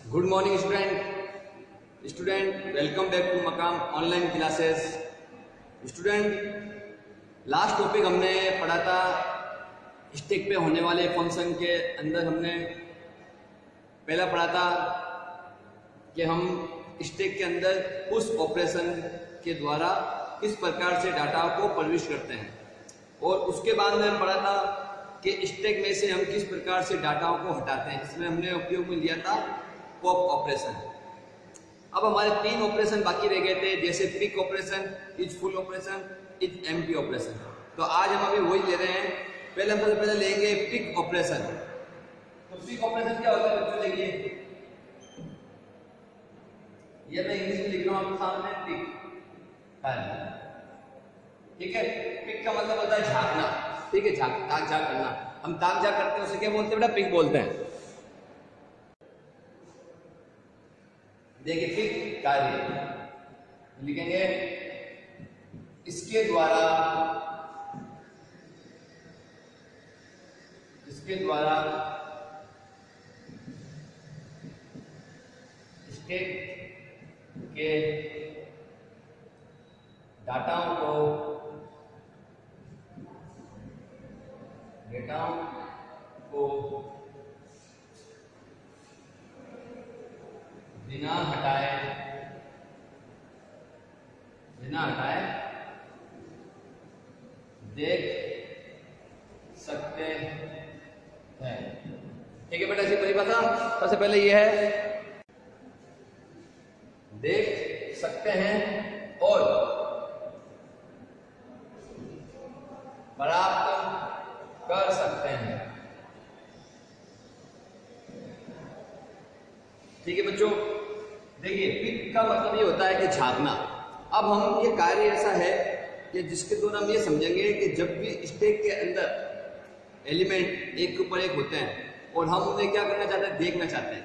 Good morning student, welcome back to Maqam online classes. Student, last topic हमने पढ़ा था stack पे होने वाले फंक्शन के अंदर। हमने पहला पढ़ा था कि हम स्टैक के अंदर पुश ऑपरेशन के द्वारा किस प्रकार से डाटा को प्रविष्ट करते हैं, और उसके बाद में हम पढ़ा था कि स्टैक में से हम किस प्रकार से डाटाओं को हटाते हैं। इसमें हमने उपयोग में लिया था पॉप ऑपरेशन। अब हमारे 3 ऑपरेशन बाकी रह गए थे, जैसे peek operation, is full operation, is empty operation. तो आज हम अभी वही ले रहे हैं। पहले हम सबसे पहले लेंगे पिक ऑपरेशन। तो पिक ऑपरेशन क्या होता है बच्चों, देखिए ये मैं इंग्लिश में लिख रहा हूं आपके सामने, पिक। ठीक है, पिक का मतलब होता है झांकना। ठीक है, ताक झाक करना। हम ताक झाक करते हैं, उसे क्या बोलते हैं बेटा? पिक बोलते हैं। देखिए पिक कार्य लिखेंगे, इसके द्वारा स्टैक के डाटाओं को बिना हटाए देख सकते हैं। ठीक है बेटा, इसकी परिभाषा सबसे पहले ये है, देख सकते हैं और प्राप्त कर सकते हैं। ठीक है बच्चों, देखिए पिक का मतलब ये होता है कि झांकना। अब हम ये कार्य ऐसा है कि जिसके द्वारा हम ये समझेंगे कि जब भी स्टैक के अंदर एलिमेंट एक के ऊपर एक होते हैं और हम उन्हें क्या करना चाहते हैं, देखना चाहते हैं,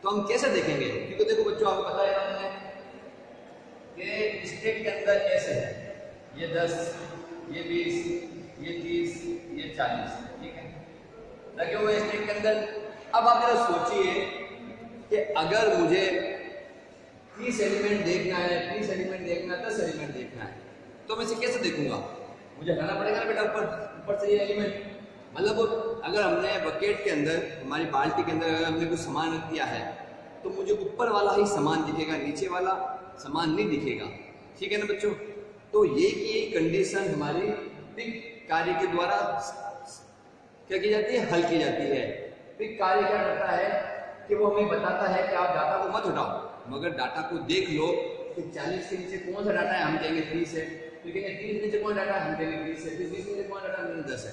तो हम कैसे देखेंगे? क्योंकि देखो बच्चों, आपको पता है हमने कि स्टैक के अंदर ऐसे है, ये 10, ये 20, ये 30, ये 40। ठीक है, लगे हुए स्टैक के अंदर। अब आप जरा सोचिए कि अगर मुझे 30 एलिमेंट देखना है, 20 एलिमेंट देखना है, 10 एलिमेंट देखना है, तो मैं इसे कैसे देखूंगा? मुझे हटाना पड़ेगा ना बेटा ऊपर से ये एलिमेंट। मतलब अगर हमने बकेट के अंदर, हमारी बाल्टी के अंदर अगर हमने कुछ सामान रख दिया है, तो मुझे ऊपर वाला ही सामान दिखेगा, नीचे वाला सामान नहीं दिखेगा। ठीक है ना बच्चों? तो ये कंडीशन हमारी पिक कार्य के द्वारा क्या की जाती है, हल की जाती है। पिक कार्य क्या करता है कि वो हमें बताता है कि आप डाटा को मत हटाओ, मगर डाटा को देख लो कि 40 के नीचे कौन सा डाटा है, हम कहेंगे 30 है। तो कहेंगे 30 के नीचे कौन डाटा है, हम कहेंगे 20 है। 20 के नीचे कौन डाटा है, 10 है।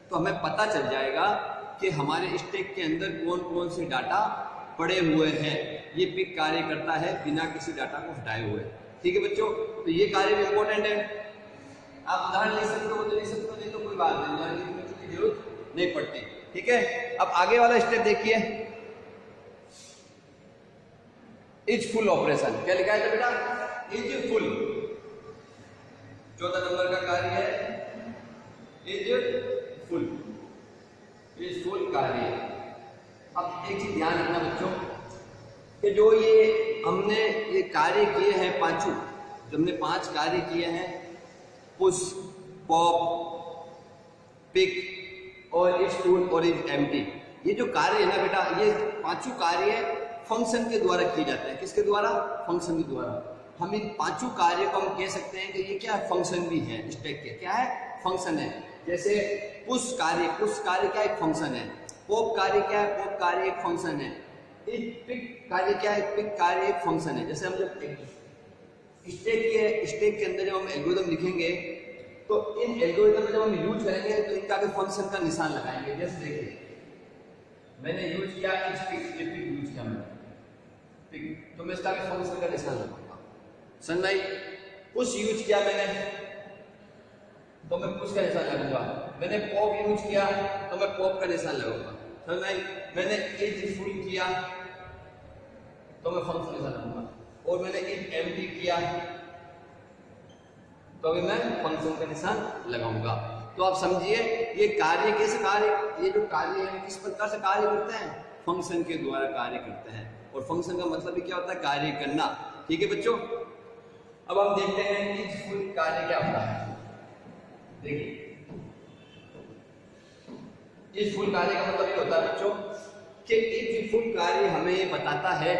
तो हमें पता चल जाएगा कि हमारे स्टैक के अंदर कौन कौन से डाटा पड़े हुए हैं। ये पिक कार्य करता है बिना किसी डाटा को हटाए हुए। ठीक है बच्चों, तो ये कार्य भी इंपॉर्टेंट है। आप उदाहरण ले सकते हो तो ले सकते हो, नहीं तो कोई बात नहीं, उदाहरण की जरूरत नहीं पड़ती। ठीक है, अब आगे वाला स्टेप देखिए, इज फुल ऑपरेशन। क्या लिखा है बेटा? Is full. 14 नंबर का कार्य है इज फुल कार्य। अब एक चीज ध्यान रखना बच्चों कि जो ये हमने ये कार्य किए हैं पांचों, जब हमने 5 कार्य किए हैं, पुश, पॉप, पिक और इज फुल और इज एम्प्टी, ये जो कार्य है ना बेटा, ये पांचों कार्य फंक्शन के द्वारा किए जाते हैं। किसके द्वारा? फंक्शन के द्वारा। हम इन 5 कार्यों को हम कह सकते हैं कि ये क्या फंक्शन भी है स्टैक के। क्या है? फंक्शन है। जैसे पुश कार्य क्या एक फंक्शन है। पॉप कार्य क्या है? पॉप कार्य एक फंक्शन है। पिक कार्य क्या है? पिक कार्य एक फंक्शन है। जैसे हम जब स्टैक के अंदर जब हम एल्गोरिथम लिखेंगे, तो इन एल्गोरिथम में जब हम यूज करेंगे तो इनका भी फंक्शन का निशान लगाएंगे। जैसे देखिए मैंने यूज किया इज पिक, ये पिक यूज किया मैंने पिक, तो मैं इसका भी फंक्शन का निशान लगाऊंगा। समझ आई? पुश यूज किया मैंने, तो मैं पुश का निशान लगाऊंगा। मैंने पॉप यूज किया तो मैं पॉप का निशान लगाऊंगा। समझ आई? मैंने इज फुल किया तो मैं फंक्शन का निशान लगाऊंगा, और मैंने इज एम्प्टी किया तो अभी मैं फंक्शन का निशान लगाऊंगा। तो आप समझिए ये कार्य कैसे कार्य, ये जो कार्य है किस प्रकार से कार्य करते हैं, फंक्शन के द्वारा कार्य करते हैं। और फंक्शन का मतलब भी क्या होता है? कार्य करना। ठीक है बच्चों, अब हम देखते हैं कि इज फुल कार्य क्या होता है। देखिए, इज फुल कार्य का मतलब ये होता है बच्चों कि इज फुल कार्य हमें ये बताता है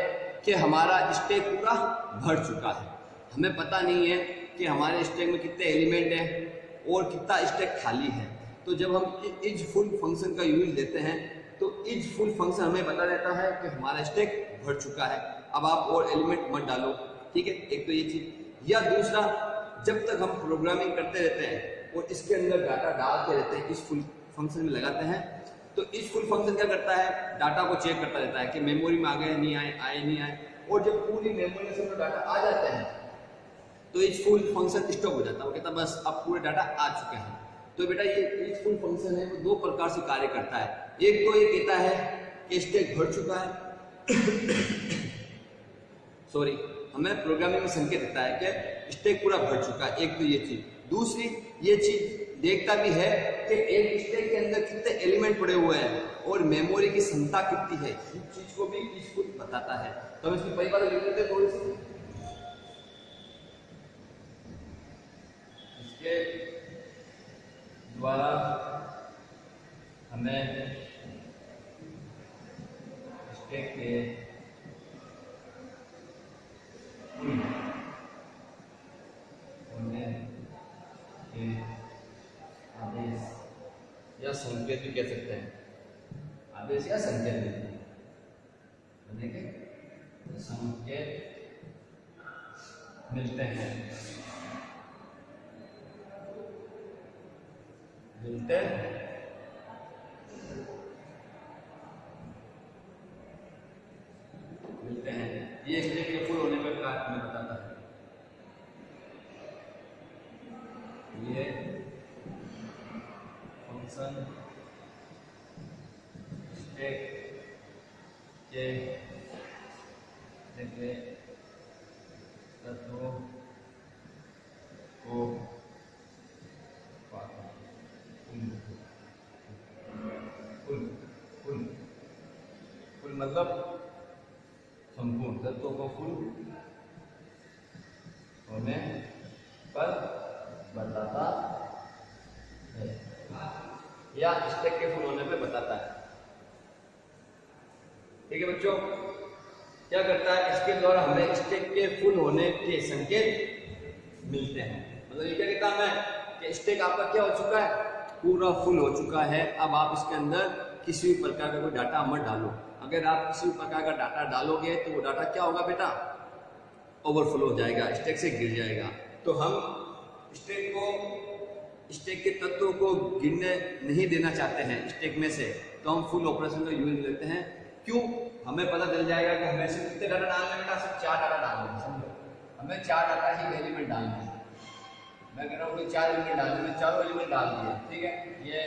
कि हमारा स्टैक पूरा भर चुका है। हमें पता नहीं है कि हमारे स्टैक में कितने एलिमेंट हैं और कितना स्टैक खाली है। तो जब हम इज फुल फंक्शन का यूज लेते हैं तो इज फुल फंक्शन हमें बता देता है कि हमारा स्टैक भर चुका है, अब आप और एलिमेंट मत डालो। ठीक है, एक तो ये चीज। या दूसरा, जब तक हम प्रोग्रामिंग करते रहते हैं और इसके अंदर डाटा डालते रहते हैं, इस फुल फंक्शन में लगाते हैं, तो इस फुल फंक्शन क्या करता है? डाटा को चेक करता रहता है कि मेमोरी में आ गए नहीं आए नहीं आए। और जब पूरी मेमोरी में सब डाटा आ जाते हैं तो इस फुल फंक्शन स्टॉप हो जाता है। वो कहता है बस अब पूरे डाटा आ चुके हैं। तो बेटा ये इस फुल फंक्शन है वो दो प्रकार से कार्य करता है। एक तो ये कहता है कि स्टैक भर चुका है सॉरी, हमें प्रोग्रामिंग में संकेत देता है कि स्टैक पूरा भर चुका है। एक तो ये चीज। दूसरी ये चीज देखता भी है कि एक स्टैक के अंदर कितने एलिमेंट पड़े हुए हैं और मेमोरी की क्षमता कितनी है, इस चीज को भी इसको बताता है। तो हम इसकी परिभाषा लिख लेते हैं थोड़ी सी। इसके द्वारा हमें स्टैक के होने के आदेश या संकेत भी कह सकते हैं, आदेश या संकेत देखें संकेत मिलते हैं, मिलते हैं। ये स्टैक के फुल होने पर हमें बताता है। ये फंक्शन स्टैक के तत्वों को फुल मतलब संपूर्ण तत्वों को फुल होने पर बताता है या स्टैक के फुल होने पर बताता है। ठीक है बच्चों, क्या करता है? इसके द्वारा हमें स्टैक के फुल होने के संकेत मिलते हैं। मतलब ये क्या कहता है कि स्टैक आपका क्या हो चुका है? पूरा फुल हो चुका है। अब आप इसके अंदर किसी भी प्रकार का कोई डाटा मत डालो। अगर आप किसी भी प्रकार का डाटा डालोगे तो वो डाटा क्या होगा बेटा? ओवरफ्लो हो जाएगा, स्टैक से गिर जाएगा। तो हम स्टैक के तत्वों को गिरने नहीं देना चाहते हैं स्टैक में से, तो हम फुल ऑपरेशन का यूज लेते हैं। क्यों? हमें पता चल जाएगा कि हमें सिर्फ कितने डाटा डालने बेटा? सिर्फ 4 डाटा डालने। समझो, हमें 4 डाटा ही एलिमेंट डालने हैं। मैं कह रहा हूँ 4 एलिमेंट डालने, मैं चारों एलिमेंट डाल दिए। ठीक है, ये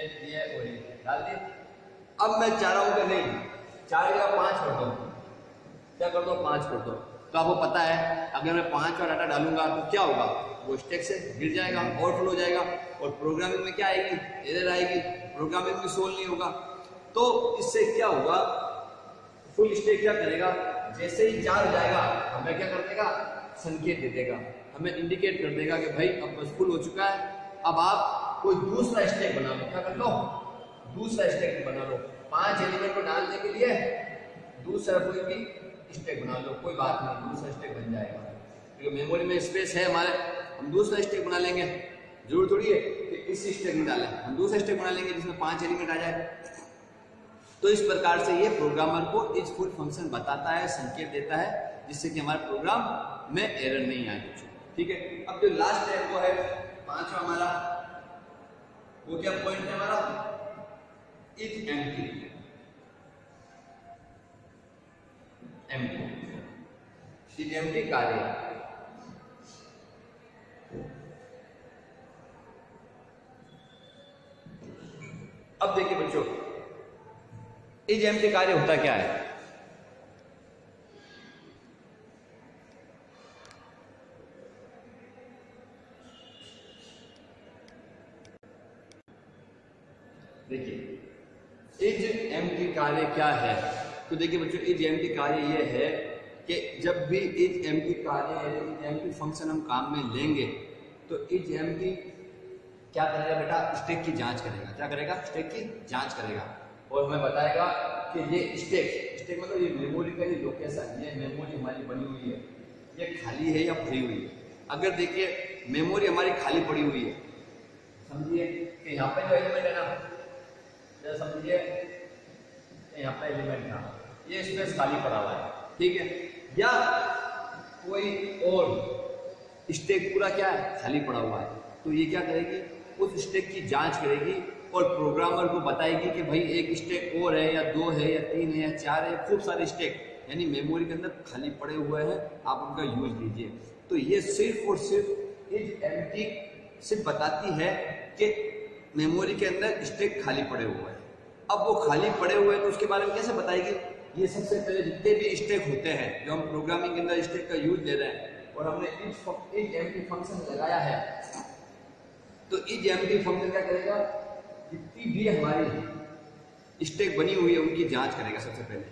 और ये डाल दिए। अब मैं चाह रहा हूँ कि नहीं 4 या 5 कर दो। क्या कर दो? 5 कर दो। तो आपको पता है अगर मैं 5 का डाटा डालूंगा तो क्या होगा? वो स्टैक से गिर जाएगा, ओवरफ्लो हो जाएगा। और प्रोग्रामिंग में क्या आएगी? एरर आएगी, प्रोग्रामिंग में सोल्व नहीं होगा। तो इससे क्या होगा? फुल स्टैक क्या करेगा? जैसे ही 4 हो जाएगा हमें क्या कर देगा? संकेत दे देगा, हमें इंडिकेट कर देगा कि भाई अब बस फुल हो चुका है। अब आप कोई दूसरा स्टैक बना लो। क्या कर लो? दूसरा स्टैक बना लो। 5 एलिमेंट को डालने के लिए दूसरा कोई भी स्टैक बना लो, कोई बात नहीं, दूसरा स्टैक बन जाएगा। क्योंकि मेमोरी में स्पेस है हमारे, हम दूसरा स्टैक बना लेंगे। जरूर थोड़ी है कि इस स्टैक में डालें, हम दूसरा स्टैक बना लेंगे जिसमें 5 एलिमेंट आ जाए। तो इस प्रकार से ये प्रोग्रामर को इज फुल फंक्शन बताता है, संकेत देता है, जिससे कि हमारे प्रोग्राम में एरर नहीं आए बच्चों। ठीक है, अब जो लास्ट है वो है 5वां हमारा, वो क्या पॉइंट है हमारा? Is empty. इज एम्प्टी कार्य। अब देखिए बच्चों, इज एम्प्टी कार्य होता क्या है? देखिए, इज एम्प्टी कार्य क्या है? तो देखिए बच्चों, इज एम्प्टी कार्य ये है कि जब भी इज एम्प्टी कार्य या इज एम्प्टी फंक्शन हम काम में लेंगे तो इज एम्प्टी क्या करेगा बेटा, स्टैक की जांच करेगा। क्या करेगा? स्टैक की जांच करेगा और हमें बताएगा कि ये स्टैक मतलब ये मेमोरी का ये लोकेशन, ये मेमोरी हमारी बनी हुई है, ये खाली है या भरी हुई है। अगर देखिए मेमोरी हमारी खाली पड़ी हुई है, समझिए कि यहाँ पे जो एलिमेंट है ना, जैसे समझिए यहाँ पे एलिमेंट था, ये स्पेस खाली पड़ा हुआ है, ठीक है, या कोई और स्टैक पूरा क्या है, खाली पड़ा हुआ है, तो ये क्या करेगी, उस स्टैक की जांच करेगी और प्रोग्रामर को बताएगी कि भाई एक स्टैक और है या 2 है या 3 है या 4 है, खूब सारे स्टैक यानी मेमोरी के अंदर खाली पड़े हुए हैं, आप उनका यूज लीजिए। तो ये सिर्फ और सिर्फ इज एम्प्टी सिर्फ बताती है कि मेमोरी के अंदर स्टैक खाली पड़े हुए हैं। अब वो खाली पड़े हुए हैं तो उसके बारे में कैसे बताएगी? ये सबसे पहले जितने भी स्टैक होते हैं जो हम प्रोग्रामिंग के अंदर स्टैक का यूज ले रहे हैं और हमने इज एम्प्टी फंक्शन लगाया है, तो इज एम्प्टी फंक्शन क्या करेगा, जितनी भी हमारी स्टैक बनी हुई है उनकी जांच करेगा। सबसे पहले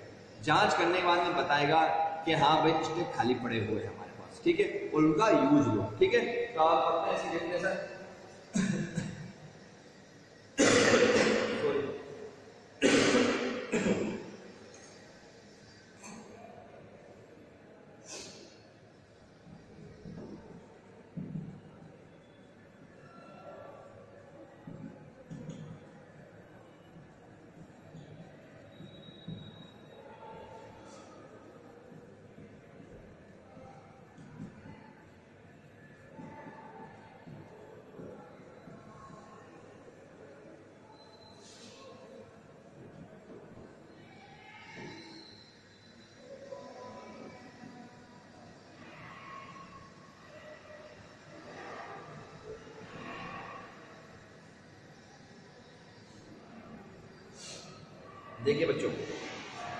जांच करने के बाद में बताएगा कि हाँ भाई स्टैक खाली पड़े हुए हैं हमारे पास, ठीक है, और उनका यूज लो, ठीक है। तो आप पढ़ते हैं इसकी डेफिनेशन। देखिए बच्चों,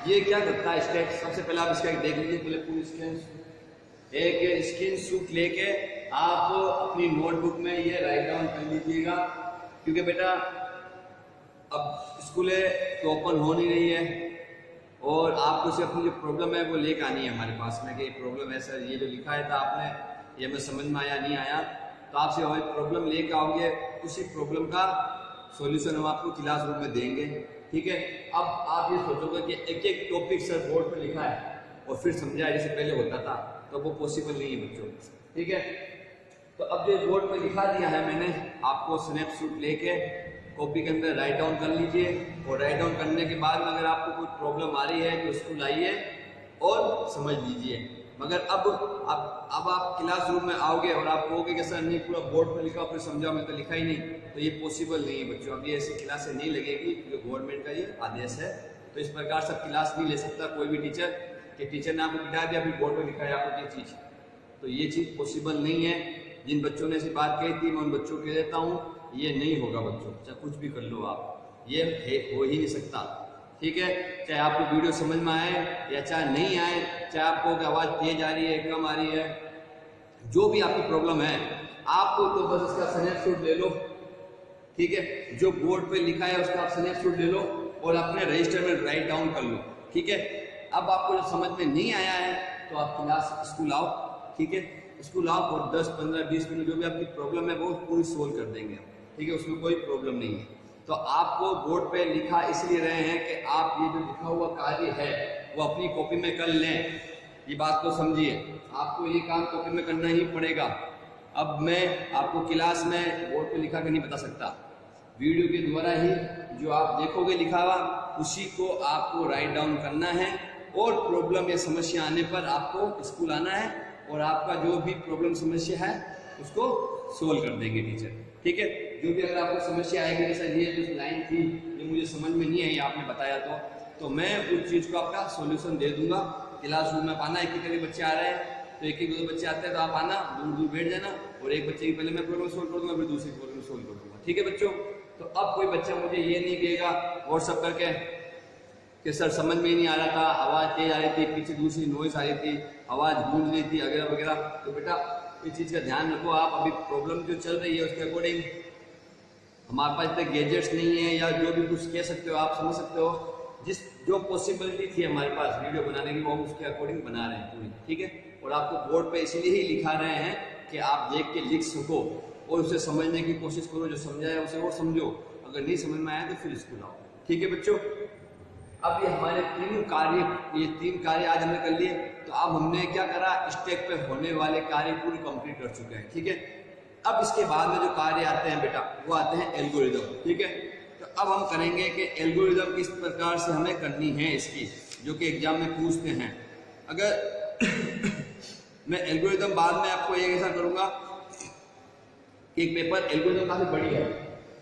ये क्या करता है स्टैक, सबसे पहले आप इसका देख लीजिए, पहले पूरी स्क्रीन शॉट लेके आप अपनी नोटबुक में ये राइट डाउन कर लीजिएगा, क्योंकि बेटा अब स्कूल तो ओपन हो नहीं रही है और आपको सिर्फ अपनी जो प्रॉब्लम है वो लेकर आनी है हमारे पास में कि प्रॉब्लम है सर, ये जो लिखा है था आपने, ये हमें समझ में आया नहीं आया, तो आपसे हमारी प्रॉब्लम लेकर आओगे, उसी प्रॉब्लम का सॉल्यूशन हम आपको क्लासरूम में देंगे, ठीक है। अब आप ये सोचोगे कि एक एक टॉपिक सर बोर्ड पे लिखा है और फिर समझाया जैसे पहले होता था, तो वो पॉसिबल नहीं है बच्चों, ठीक है। तो अब जो बोर्ड पे लिखा दिया है मैंने, आपको स्नैपशॉट लेके कॉपी के अंदर राइट डाउन कर लीजिए और राइट डाउन करने के बाद में अगर आपको कोई प्रॉब्लम आ रही है तो स्कूल आइए और समझ लीजिए। मगर अब आप क्लासरूम में आओगे और आप कहोगे कि सर नहीं पूरा बोर्ड पे लिखा फिर समझाओ, मैं तो लिखा ही नहीं, तो ये पॉसिबल नहीं है बच्चों। अब ये ऐसी क्लासें नहीं लगेगी क्योंकि गवर्नमेंट का ये आदेश है, तो इस प्रकार से क्लास नहीं ले सकता कोई भी टीचर कि टीचर ने आपको बिठा दिया फिर बोर्ड पे लिखा है आपको ये चीज़, तो ये चीज़ पॉसिबल नहीं है। जिन बच्चों ने ऐसी बात कही थी मैं उन बच्चों को देता हूँ, ये नहीं होगा बच्चों, चाहे कुछ भी कर लो आप, ये हो ही नहीं सकता, ठीक है। चाहे आपको वीडियो समझ में आए या चाहे नहीं आए, चाहे आपको आवाज़ तेज आ रही है कम आ रही है, जो भी आपकी प्रॉब्लम है आपको तो बस इसका स्नैपशॉट ले लो, ठीक है, जो बोर्ड पे लिखा है उसका आप स्नैपशॉट ले लो और अपने रजिस्टर में राइट डाउन कर लो, ठीक है। अब आपको जो समझ में नहीं आया है तो आप क्लास स्कूल आओ, ठीक है, स्कूल आओ और 10, 15, 20 मिनट जो भी आपकी प्रॉब्लम है वो पूरी सोल्व कर देंगे, ठीक है, उसमें कोई प्रॉब्लम नहीं है। तो आपको बोर्ड पे लिखा इसलिए रहे हैं कि आप ये जो लिखा हुआ कार्य है वो अपनी कॉपी में कर लें, ये बात को समझिए, आपको ये काम कॉपी में करना ही पड़ेगा। अब मैं आपको क्लास में बोर्ड पे लिखा कर नहीं बता सकता, वीडियो के द्वारा ही जो आप देखोगे लिखा हुआ उसी को आपको राइट डाउन करना है और प्रॉब्लम या समस्या आने पर आपको स्कूल आना है और आपका जो भी प्रॉब्लम समस्या है उसको सोल्व कर देंगे टीचर, ठीक है। जो भी अगर आपको समस्या आएगी जैसा ये जो लाइन थी ये मुझे समझ में नहीं आई आपने बताया तो मैं उस चीज़ को आपका सॉल्यूशन दे दूंगा। क्लासरूम में आना, एक एक बच्चे आ रहे हैं तो एक एक दो बच्चे आते हैं तो आप आना, दूर दूर बैठ जाना और एक बच्चे की पहले मैं प्रॉब्लम सोल्व कर दूंगा फिर दूसरी प्रॉब्लम सोल्व कर दूंगा, ठीक है बच्चों। तो अब कोई बच्चा मुझे ये नहीं कहेगा व्हाट्सअप करके कि सर समझ में ही नहीं आ रहा था, आवाज़ तेज आ रही थी, पीछे दूसरी नॉइस आ रही थी, आवाज़ गूंज रही थी वगैरह वगैरह, तो बेटा इस चीज़ का ध्यान रखो आप। अभी प्रॉब्लम जो चल रही है उसके अकॉर्डिंग हमारे पास इतने गैजेट्स नहीं है या जो भी कुछ कह सकते हो आप समझ सकते हो, जिस जो पॉसिबिलिटी थी हमारे पास वीडियो बनाने की, वो हम उसके अकॉर्डिंग बना रहे हैं पूरी, ठीक है। और आपको बोर्ड पे इसलिए ही लिखा रहे हैं कि आप देख के लिख सको और उसे समझने की कोशिश करो, जो समझाया उसे और समझो, अगर नहीं समझ में आया तो फिर स्कूल आओ, ठीक है बच्चों। अब ये हमारे तीन कार्य आज हमने कर लिए। तो अब हमने क्या करा, स्टैक पे होने वाले कार्य पूरे कंप्लीट कर चुके हैं, ठीक है। अब इसके बाद में जो कार्य आते हैं बेटा, वो आते हैं एल्गोरिदम, ठीक है। तो अब हम करेंगे कि एल्गोरिदम किस प्रकार से हमें करनी है इसकी, जो कि एग्जाम में पूछते हैं। अगर मैं एल्गोरिदम बाद में आपको एक ऐसा करूंगा कि एक पेपर एल्गोरिदम काफी बड़ी है,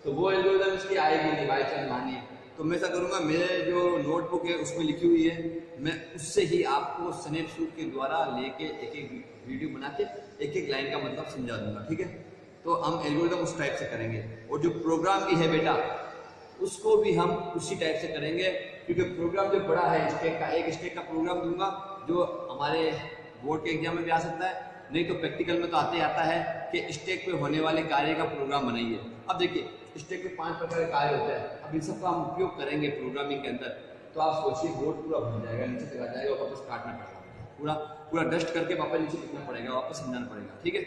तो वो एल्गोरिदम इसकी आएगी नहीं बाई चांस मानिए, तो मैं ऐसा करूंगा, मेरे जो नोटबुक है उसमें लिखी हुई है, मैं उससे ही आपको स्नैपशॉट के द्वारा लेके एक एक वीडियो बना के एक एक लाइन का मतलब समझा दूंगा, ठीक है। तो हम एल्गोरिदम उस टाइप से करेंगे, और जो प्रोग्राम की है बेटा उसको भी हम उसी टाइप से करेंगे, क्योंकि प्रोग्राम जो बड़ा है स्टैक का, एक स्टैक का प्रोग्राम दूंगा जो हमारे बोर्ड के एग्जाम में भी आ सकता है, नहीं तो प्रैक्टिकल में तो आते आता है कि स्टैक पे होने वाले कार्य का प्रोग्राम बनाइए। अब देखिए स्टैक में 5 प्रकार के कार्य होते हैं, अब इन सबका हम उपयोग करेंगे प्रोग्रामिंग के अंदर, तो आप सोचिए बोर्ड पूरा भर जाएगा, नीचे चला जाएगा, वापस काटना पड़ेगा, पूरा डस्ट करके वापस नीचे लिखना पड़ेगा, वापस समझाना पड़ेगा, ठीक है।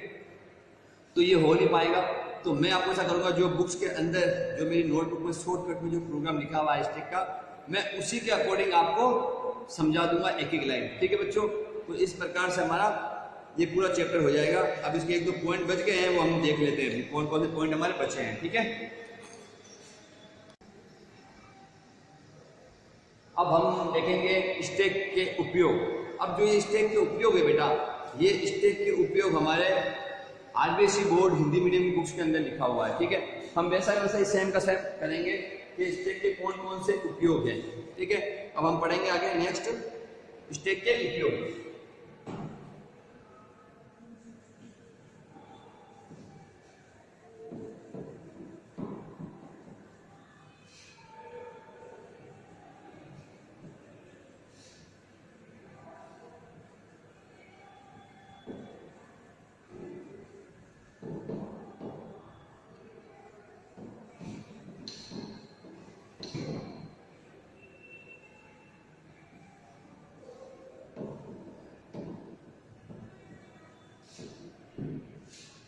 तो ये हो नहीं पाएगा। तो मैं आपको ऐसा करूंगा, जो बुक्स के अंदर जो मेरी नोटबुक में शॉर्टकट में जो प्रोग्राम लिखा हुआ है स्टैक का, मैं उसी के अकॉर्डिंग आपको समझा दूंगा एक एक लाइन, ठीक है बच्चों। तो इस प्रकार से हमारा ये पूरा चैप्टर हो जाएगा। अब इसके 1-2 पॉइंट बच गए हैं, वो हम देख लेते हैं कौन कौन से पॉइंट हमारे बचे हैं, ठीक है। अब हम देखेंगे स्टैक के उपयोग। अब जो ये स्टैक के उपयोग है बेटा, ये स्टैक के उपयोग हमारे आरबीएसई बोर्ड हिंदी मीडियम की बुक्स के अंदर लिखा हुआ है, ठीक है। हम वैसा ही सेम का सेम करेंगे कि स्टैक के कौन कौन से उपयोग हैं, ठीक है। अब हम पढ़ेंगे आगे नेक्स्ट स्टैक के उपयोग।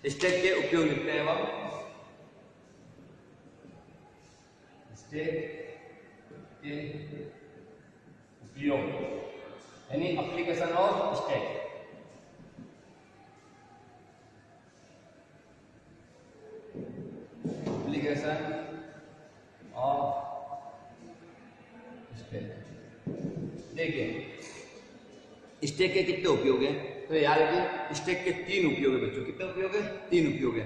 स्टैक के उपयोग लिखते हैं हम, स्टैक के उपयोग यानी application of stack. Application of stack. देखिए स्टैक के कितने उपयोग हैं, तो याद रखिए स्टैक के 3 उपयोग है बच्चों। कितने उपयोग है? 3 उपयोग है।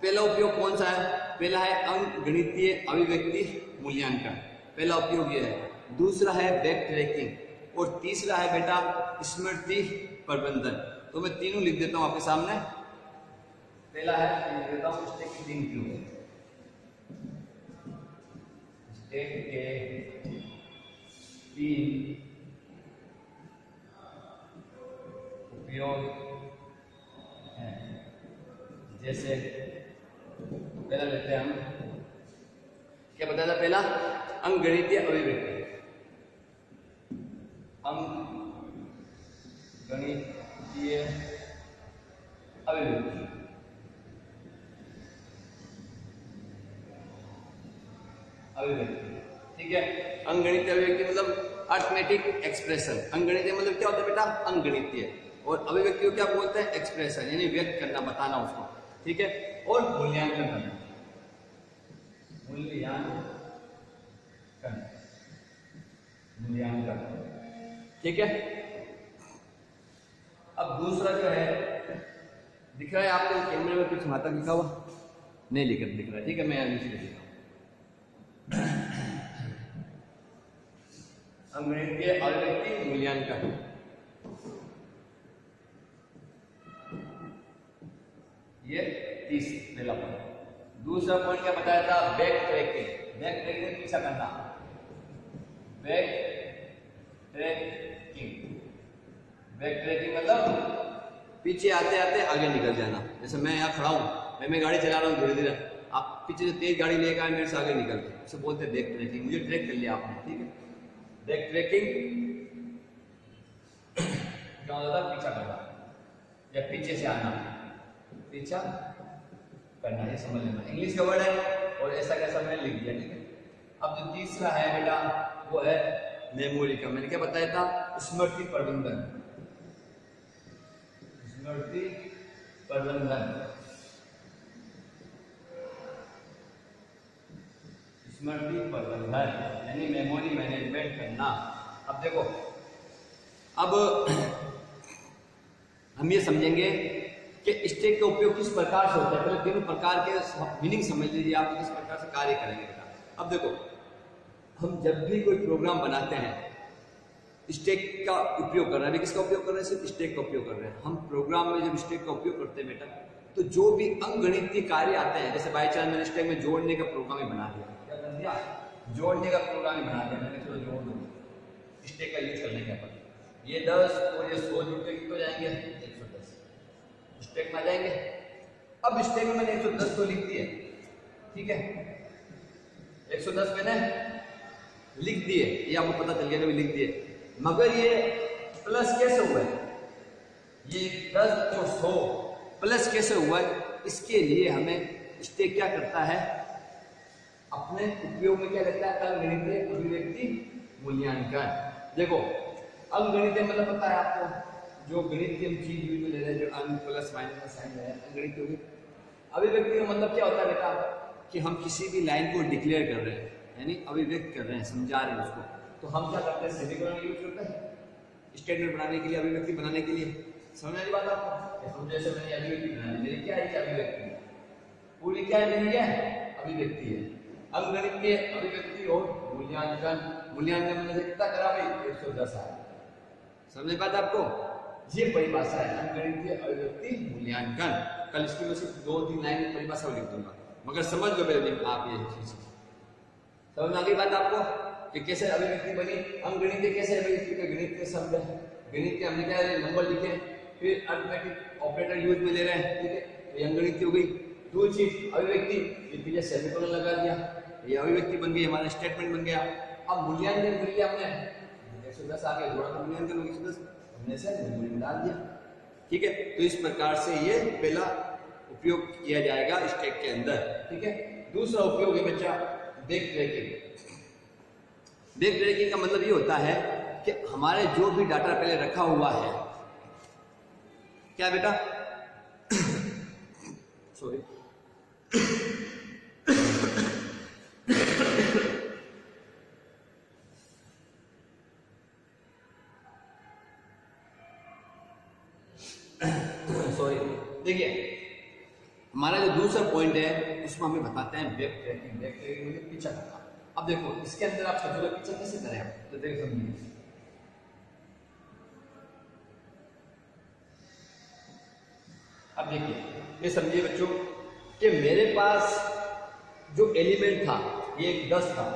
पहला उपयोग कौन सा है? पहला है अंकगणितीय अभिव्यक्ति मूल्यांकन, पहला उपयोग ये है। दूसरा है बैक ट्रैकिंग, और तीसरा है बेटा स्मृति प्रबंधन। तो मैं तीनों लिख देता हूं आपके सामने। पहला है लिख देता हूं स्टैक के 3 उपयोग। स्टैक के 3 उपयोग है, जैसे पहला लेते हैं हम, क्या बताया था पहला? अंकगणितीय अभिव्यक्ति। अंकगणितीय अभिव्यक्ति, ठीक है। अंकगणितीय अभिव्यक्ति मतलब अर्थमेटिक एक्सप्रेशन। अंकगणितीय मतलब क्या होता है बेटा? अंकगणितीय। और अभिव्यक्ति को क्या बोलते हैं? एक्सप्रेशन, यानी व्यक्त करना, बताना उसको, ठीक है। और मूल्यांकन करना, मूल्यांकन, ठीक है। अब दूसरा जो है, दिख रहा है आपको कैमरे में कुछ माता लिखा हुआ? नहीं दिख रहा है, ठीक है। मैं यहाँ नीचे लिखता हूं अंकगणितीय अभिव्यक्ति मूल्यांकन। ये पहला पॉइंट। दूसरा पॉइंट क्या बताया था? Back tracking. बैक ट्रैकिंग पीछा करना, बैक ट्रैकिंग। बैक ट्रैकिंग मतलब पीछे आते आते आगे निकल जाना। जैसे मैं यहाँ खड़ा हूँ, मैं गाड़ी चला रहा हूँ धीरे धीरे, आप पीछे जो तेज गाड़ी लेकर आए मेरे से आगे निकल गए, उसे बोलते हैं बैक ट्रैकिंग। मुझे ट्रैक कर लिया आपने, ठीक है। बैक ट्रैकिंग क्या होता है? पीछा करना या पीछे से आना, पीछा करना, ये समझ लेना। इंग्लिश का वर्ड है और ऐसा कैसा मैंने लिख दिया, ठीक है। अब जो तीसरा है बेटा वो है मेमोरी का। मैंने क्या बताया था? स्मृति प्रबंधन। स्मृति प्रबंधन, स्मृति प्रबंधन यानी मेमोरी मैनेजमेंट करना। अब देखो, अब हम ये समझेंगे कि स्टैक का उपयोग किस प्रकार से होता है। पहले तीनों प्रकार के मीनिंग समझ लीजिए आप, किस प्रकार से कार्य करेंगे बेटा। अब देखो, हम जब भी कोई प्रोग्राम बनाते हैं स्टैक का उपयोग कर रहे हैं। किसका उपयोग कर रहे हैं? सिर्फ स्टैक का उपयोग कर रहे हैं। हम प्रोग्राम में जब स्टैक का उपयोग करते हैं बेटा, तो जो भी अंकगणितीय कार्य आते हैं, जैसे बाई चांस मैंने स्टैक में जोड़ने का प्रोग्राम ही बना दिया। क्या कर दिया? जोड़ने का प्रोग्राम ही बना दिया मैंने। चलो जोड़ दो स्टैक का यूज करने के बाद ये 10 और ये 100 जुड़ के कितने जाएंगे? 110 स्टैक में आ जाएंगे। अब स्टैक में मैंने 110 तो लिख दिए, ठीक है। 110 मैंने लिख दिए, ये आपको पता चल गया कि लिख दिए, मगर ये प्लस कैसे हुआ है? ये 10 और 100 प्लस कैसे हुआ है? इसके लिए हमें स्टैक क्या करता है? अपने उपयोग में क्या करता है? अंकगणितीय अभिव्यक्ति मूल्यांकन। देखो, अंकगणितीय मतलब पता है आपको, जो गणितीय हम चीज यूज में ले रहे हैं, जो अंक प्लस माइनस का साइन है, अंकगणितीय होगी। अभिव्यक्ति का मतलब क्या होता है बेटा? कि हम किसी भी लाइन को डिक्लेयर कर रहे हैं, यानी अभिव्यक्त कर रहे हैं, समझा रहे हैं उसको, तो हम क्या करते हैं? सेमीकोलन यूज करते हैं स्टेटमेंट बनाने के लिए, अभिव्यक्ति बनाने के लिए। समझ आई बात आपको? जैसे मैंने अभिव्यक्ति बनाई, मेरी क्या है? अभिव्यक्ति पूरी क्या है? मेरी है अभिव्यक्ति है। अंकगणितीय अभिव्यक्ति और मूल्यांकन। मूल्यांकन मैंने कितना करा भाई? 110 आया। समझ बात आपको? ये परिभाषा है अंकगणितीय अभिव्यक्ति मूल्यांकन। कल इसकी मैं सिर्फ 2-3 लाइन में परिभाषा लिख दूंगा, मगर समझ लो मेरे दिन आप ये चीज। समझ में आ गई बात आपको कि कैसे अभिव्यक्ति बनी? अंकगणितीय कैसे अभिव्यक्ति का गणितीय शब्द है। गणितीय हमने क्या है? नंबर लिखे, फिर अरिथमेटिक ऑपरेटर यूज में ले रहे हैं, ठीक है। तो ये अंकगणितीय हो गई। दूसरी चीज अभिव्यक्ति, ये पीछे सेमीकोलन लगा दिया, ये अभिव्यक्ति बन गई, हमारा स्टेटमेंट बन गया। अब मूल्यांकन कर लिया हमने, 110 आ गया, थोड़ा सा मूल्यांकन हो गया, 110 हमने से मेमोरी में डाल दिया, ठीक है। तो इस प्रकार से ये पहला उपयोग किया जाएगा स्टैक के अंदर, ठीक है। दूसरा उपयोग है बच्चा बैक ट्रैकिंग। बैक ट्रैकिंग का मतलब ये होता है कि हमारे जो भी डाटा पहले रखा हुआ है, क्या बेटा? Sorry, sorry. देखिए, हमारा जो दूसरा पॉइंट है उसमें हमें बताते हैं बैक ट्रैकिंग। बैक ट्रैकिंग मतलब पीछा करना। अब देखो, इसके अंदर आप सोचोगे पीछा कैसे करें आप, तो देखो समझिए। अब देखिए, ये समझिए बच्चों कि मेरे पास जो एलिमेंट था ये 10 था,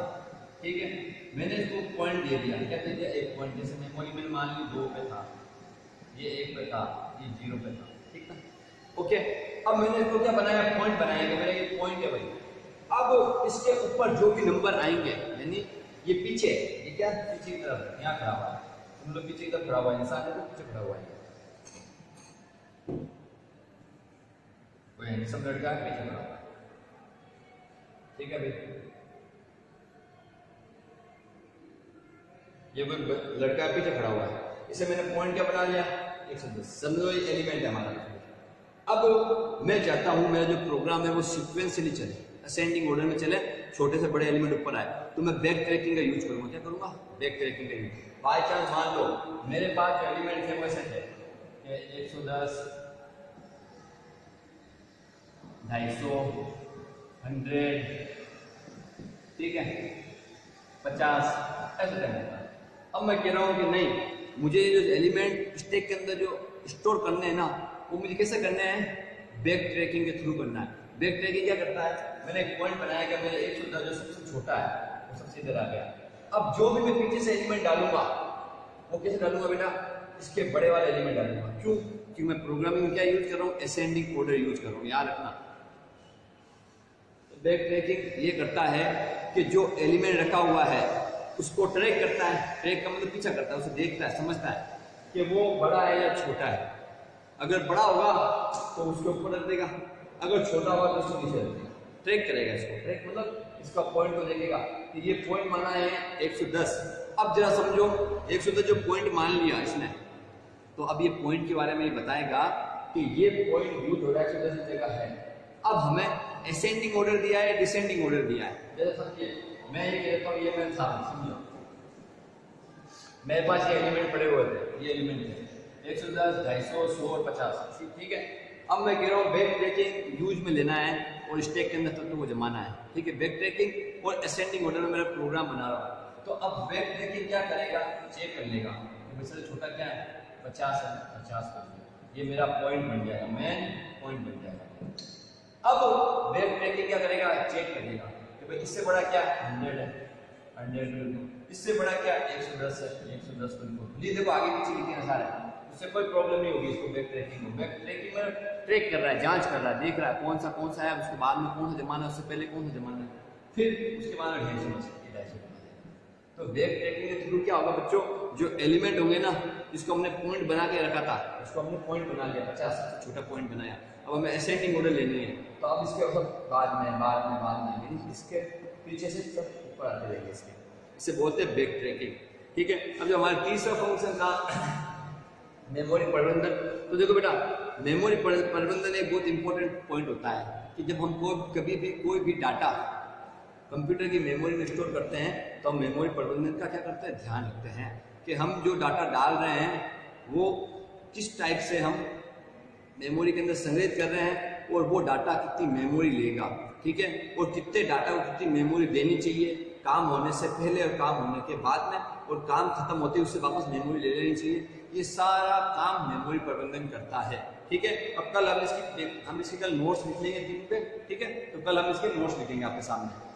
ठीक है। मैंने इसको पॉइंट दे दिया, क्या दे दिया? एक पॉइंट। जैसे मेमोरी में मान ली 2 पे था, ये 1 पे था, ये 0 पे था, ठीक है, ओके। अब मैंने इसको क्या बनाया? पॉइंट बनाया कि मेरा ये पॉइंट है भाई। अब इसके ऊपर जो भी नंबर आएंगे, यानी ये पीछे, ये क्या पीछे की तरफ यहाँ खड़ा हुआ है, तुम लोग पीछे की तरफ खड़ा हुआ है, इंसान है तो पीछे खड़ा हुआ है, कोई सब लड़का है पीछे खड़ा हुआ है, ठीक है भाई। ये कोई लड़का पीछे खड़ा हुआ है, इसे मैंने पॉइंट क्या बना लिया? 110। समझो ये एलिमेंट है हमारा। अब मैं चाहता हूं मेरा जो प्रोग्राम है वो सीक्वेंशियली चले, असेंडिंग ऑर्डर में चले, छोटे से बड़े एलिमेंट ऊपर आए, तो मैं बैक ट्रैकिंग का यूज करूंगा। क्या करूंगा? बैक ट्रैकिंग का यूज। बाय चांस मान लो मेरे पास जो एलिमेंट है वो ऐसे है 110, 250, 100, ठीक है, 50, ऐसे करना। अब मैं कह रहा हूं कि नहीं, मुझे जो एलिमेंट स्टैक के अंदर जो स्टोर करने हैं ना, वो मुझे कैसे करने हैं? बैक ट्रैकिंग के थ्रू करना है। बैक ट्रैकिंग क्या करता है? मैंने एक पॉइंट बनाया कि मेरा 110 जो सबसे छोटा है वो सबसे इधर आ गया। अब जो भी मैं पीछे से एलिमेंट डालूंगा वो कैसे डालूंगा बेटा? इसके बड़े वाले एलिमेंट डालूंगा। क्यों? क्योंकि मैं प्रोग्रामिंग में क्या यूज कर रहा हूँ? असेंडिंग ऑर्डर यूज कर रहा हूँ, याद रखना। बैक ट्रैकिंग ये करता है कि जो एलिमेंट रखा हुआ है उसको ट्रैक करता है। ट्रैक का मतलब पीछा करता है, उसे देखता है, समझता है कि वो बड़ा है या छोटा है। अगर बड़ा होगा तो उसके ऊपर रख देगा, अगर छोटा होगा तो उसको नीचे रख देगा। ट्रैक करेगा इसको। ट्रैक मतलब इसका पॉइंट को देखेगा कि ये पॉइंट माना है 110। अब जरा समझो 110 जो पॉइंट मान लिया इसने, तो अब ये पॉइंट के बारे में बताएगा कि ये पॉइंट यूज हो रहा है 110 जगह है। अब हमें असेंडिंग ऑर्डर दिया है, डिसेंडिंग ऑर्डर दिया है। जैसे समझिए मैं ये कहता हूँ ये मेरे सामने, समझो मेरे पास ये एलिमेंट पड़े हुए थे, ये एलिमेंट है 110, 250, 100 और 50, ठीक है। अब मैं कह रहा हूँ बैक ट्रैकिंग यूज में लेना है और स्टैक के अंदर तत्व को जमाना है, ठीक है। बैक ट्रैकिंग और असेंडिंग ऑर्डर में मेरा प्रोग्राम बना रहा हूँ। तो अब बैक ट्रैकिंग क्या करेगा, चेक कर लेगा वैसे छोटा क्या है 50 है, 50 कर दिया, ये मेरा पॉइंट बन जाएगा, मेन पॉइंट बन जाएगा। अब बैक ट्रैकिंग क्या करेगा, चेक करेगा कि भाई इससे बड़ा क्या 100 है, 100 कर दो, इससे बड़ा क्या 110 है, 110 कर दो। ये देखो आगे पीछे लिखे सारे, उससे कोई प्रॉब्लम नहीं होगी इसको। बैक ट्रैकिंग को बैक ट्रैकिंग में ट्रैक कर रहा है, जांच कर रहा है, देख रहा है कौन सा है, उसके बाद में कौन सा जमाना है, उससे पहले कौन सा जमाना है, फिर उसके बाद में ढेर समझ सकती है। तो बैक ट्रैकिंग के थ्रू क्या होगा बच्चों, जो एलिमेंट होंगे ना जिसको हमने पॉइंट बना के रखा था, उसको हमने पॉइंट बना लिया, 50 छोटा पॉइंट बनाया। अब हमें असेंडिंग ऑर्डर लेनी है, तो अब इसके बाद में इसके पीछे से सब ऊपर आते रहेंगे, इसे बोलते हैं बैक ट्रैकिंग, ठीक है। अब जो हमारा तीसरा फंक्शन था मेमोरी प्रबंधन, तो देखो बेटा मेमोरी प्रबंधन एक बहुत इंपॉर्टेंट पॉइंट होता है कि जब हम कभी भी कोई भी डाटा कंप्यूटर की मेमोरी में स्टोर करते हैं तो हम मेमोरी प्रबंधन का क्या करते हैं, ध्यान रखते हैं कि हम जो डाटा डाल रहे हैं वो किस टाइप से हम मेमोरी के अंदर संग्रहित कर रहे हैं और वो डाटा कितनी मेमोरी लेगा, ठीक है, और कितने डाटा को कितनी मेमोरी देनी चाहिए काम होने से पहले और काम होने के बाद में, और काम खत्म होते ही उससे वापस मेमोरी ले लेनी चाहिए। ये सारा काम मेमोरी प्रबंधन करता है, ठीक है। अब कल हम इसकी कल नोट्स लिख लेंगे दिन पे, ठीक है, तो कल हम इसके नोट्स लिखेंगे आपके सामने।